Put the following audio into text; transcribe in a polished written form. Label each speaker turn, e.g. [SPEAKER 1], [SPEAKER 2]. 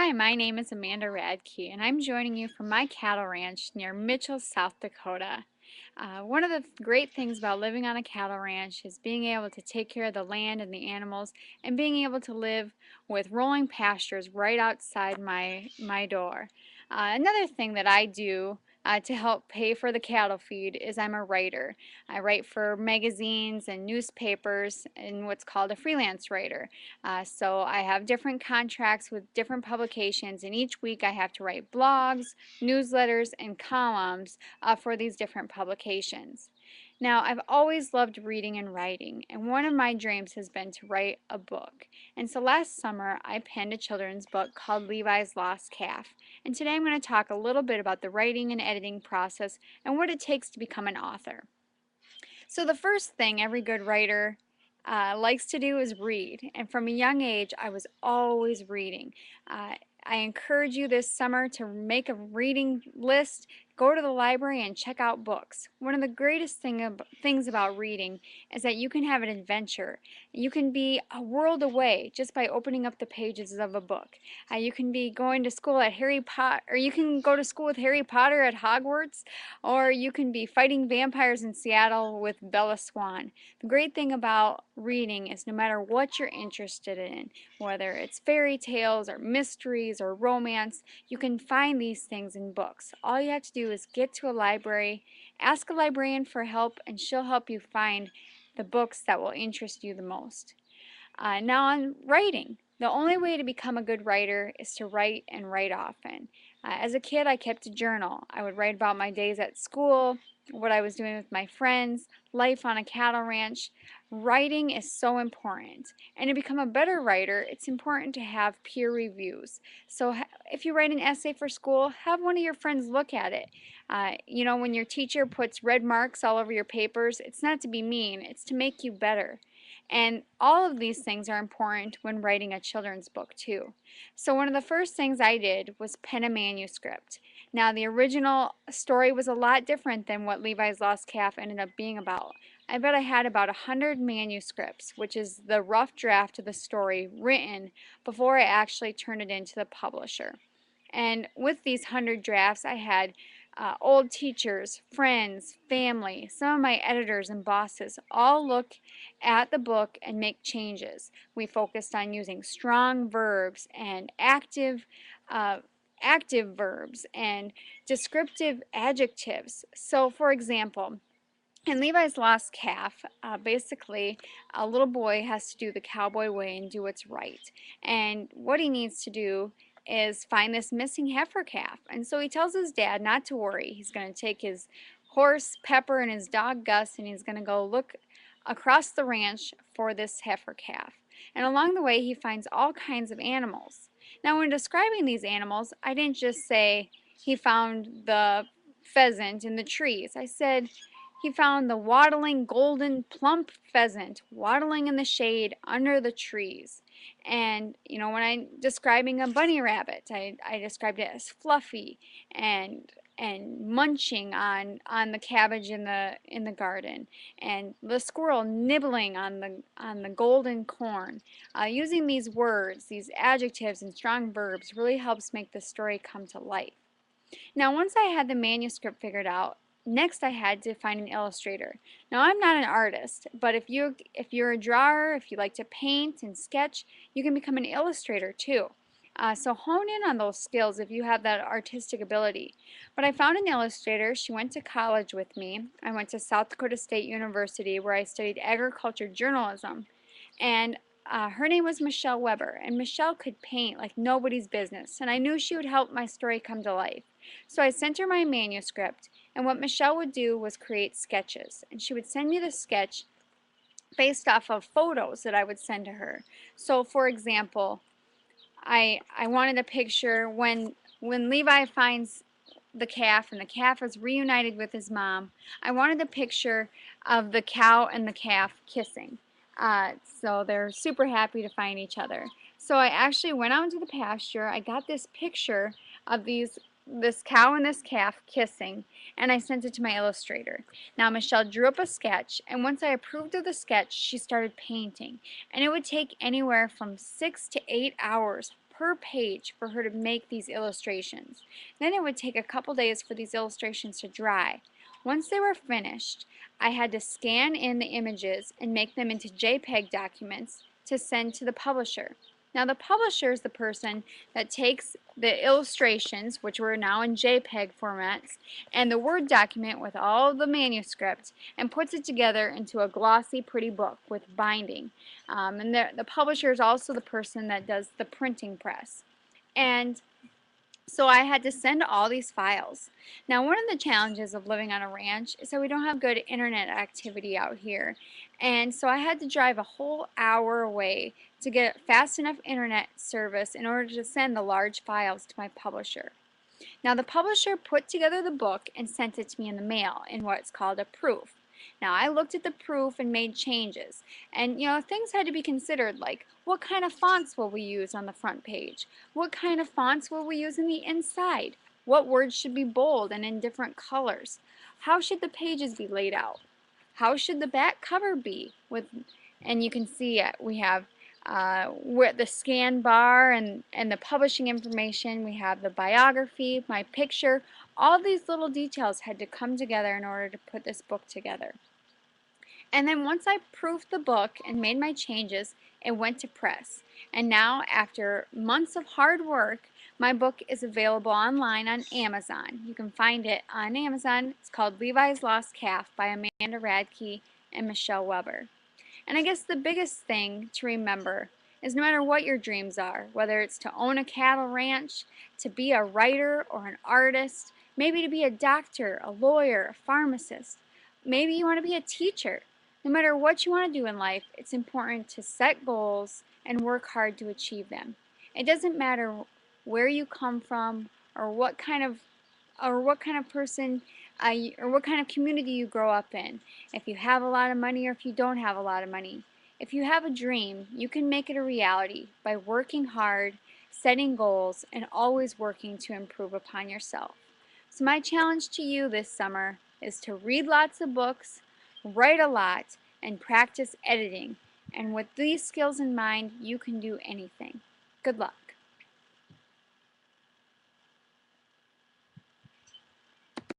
[SPEAKER 1] Hi, my name is Amanda Radke, and I'm joining you from my cattle ranch near Mitchell, South Dakota. One of the great things about living on a cattle ranch is being able to take care of the land and the animals and being able to live with rolling pastures right outside my door. Another thing that I do to help pay for the cattle feed is I'm a writer. I write for magazines and newspapers and what's called a freelance writer. So I have different contracts with different publications, and each week I have to write blogs, newsletters, and columns for these different publications. Now, I've always loved reading and writing, and one of my dreams has been to write a book. And so last summer, I penned a children's book called Levi's Lost Calf. And today I'm going to talk a little bit about the writing and editing process and what it takes to become an author. So the first thing every good writer likes to do is read. And from a young age, I was always reading. I encourage you this summer to make a reading list, go to the library and check out books. One of the greatest things about reading is that you can have an adventure. You can be a world away just by opening up the pages of a book. You can be going to school at Harry Potter, or you can go to school with Harry Potter at Hogwarts, or you can be fighting vampires in Seattle with Bella Swan. The great thing about reading is no matter what you're interested in, whether it's fairy tales or mysteries or romance, you can find these things in books. All you have to do is get to a library, ask a librarian for help, and she'll help you find the books that will interest you the most. Now on writing. The only way to become a good writer is to write and write often. As a kid, I kept a journal. I would write about my days at school, what I was doing with my friends, life on a cattle ranch. Writing is so important. And to become a better writer, it's important to have peer reviews. So if you write an essay for school, have one of your friends look at it. When your teacher puts red marks all over your papers, it's not to be mean, it's to make you better. And all of these things are important when writing a children's book too. So one of the first things I did was pen a manuscript. Now the original story was a lot different than what Levi's Lost Calf ended up being about. I bet I had about 100 manuscripts, which is the rough draft of the story written before I actually turned it into the publisher. And with these 100 drafts, I had old teachers, friends, family, some of my editors and bosses all look at the book and make changes. We focused on using strong verbs and active verbs and descriptive adjectives. So, for example, in Levi's Lost Calf, basically, a little boy has to do the cowboy way and do what's right. And what he needs to do is find this missing heifer calf. And so he tells his dad not to worry. He's going to take his horse Pepper and his dog Gus, and he's going to go look across the ranch for this heifer calf. And along the way, he finds all kinds of animals. Now, when describing these animals, I didn't just say he found the pheasant in the trees. I said he found the waddling golden plump pheasant waddling in the shade under the trees. And when I'm describing a bunny rabbit, I described it as fluffy and munching on the cabbage in the garden, and the squirrel nibbling on the golden corn. Using these words, these adjectives and strong verbs really helps make the story come to life. Now, once I had the manuscript figured out, next I had to find an illustrator. Now, I'm not an artist, but if you're a drawer, if you like to paint and sketch, you can become an illustrator too. So hone in on those skills if you have that artistic ability. But I found an illustrator. She went to college with me. I went to South Dakota State University where I studied agriculture journalism. And her name was Michelle Weber, and Michelle could paint like nobody's business, and I knew she would help my story come to life. So I sent her my manuscript, and what Michelle would do was create sketches, and she would send me the sketch based off of photos that I would send to her. So for example, I wanted a picture when Levi finds the calf and the calf is reunited with his mom. I wanted a picture of the cow and the calf kissing. So they're super happy to find each other. So I actually went out into the pasture. I got this picture of this cow and this calf kissing, and I sent it to my illustrator. Now Michelle drew up a sketch, and once I approved of the sketch, she started painting. And it would take anywhere from 6 to 8 hours per page for her to make these illustrations. Then it would take a couple days for these illustrations to dry. Once they were finished, I had to scan in the images and make them into JPEG documents to send to the publisher. Now the publisher is the person that takes the illustrations, which were now in JPEG formats, and the Word document with all the manuscript, and puts it together into a glossy, pretty book with binding. And the publisher is also the person that does the printing press. And so I had to send all these files. Now, one of the challenges of living on a ranch is that we don't have good internet activity out here. And so I had to drive a whole hour away to get fast enough internet service in order to send the large files to my publisher. Now, the publisher put together the book and sent it to me in the mail in what's called a proof. Now, I looked at the proof and made changes. And, things had to be considered, like what kind of fonts will we use on the front page? What kind of fonts will we use in the inside? What words should be bold and in different colors? How should the pages be laid out? How should the back cover be? And you can see we have where the scan bar and the publishing information, we have the biography, my picture. All these little details had to come together in order to put this book together. And then once I proofed the book and made my changes, it went to press. And now, after months of hard work, my book is available online on Amazon. You can find it on Amazon. It's called Levi's Lost Calf by Amanda Radke and Michelle Weber. And I guess the biggest thing to remember is no matter what your dreams are, whether it's to own a cattle ranch, to be a writer or an artist, maybe to be a doctor, a lawyer, a pharmacist, maybe you want to be a teacher. No matter what you want to do in life, it's important to set goals and work hard to achieve them. It doesn't matter where you come from or what kind of person or what kind of community you grow up in. If you have a lot of money or if you don't have a lot of money. If you have a dream, you can make it a reality by working hard, setting goals, and always working to improve upon yourself. So my challenge to you this summer is to read lots of books, write a lot, and practice editing. And with these skills in mind, you can do anything. Good luck.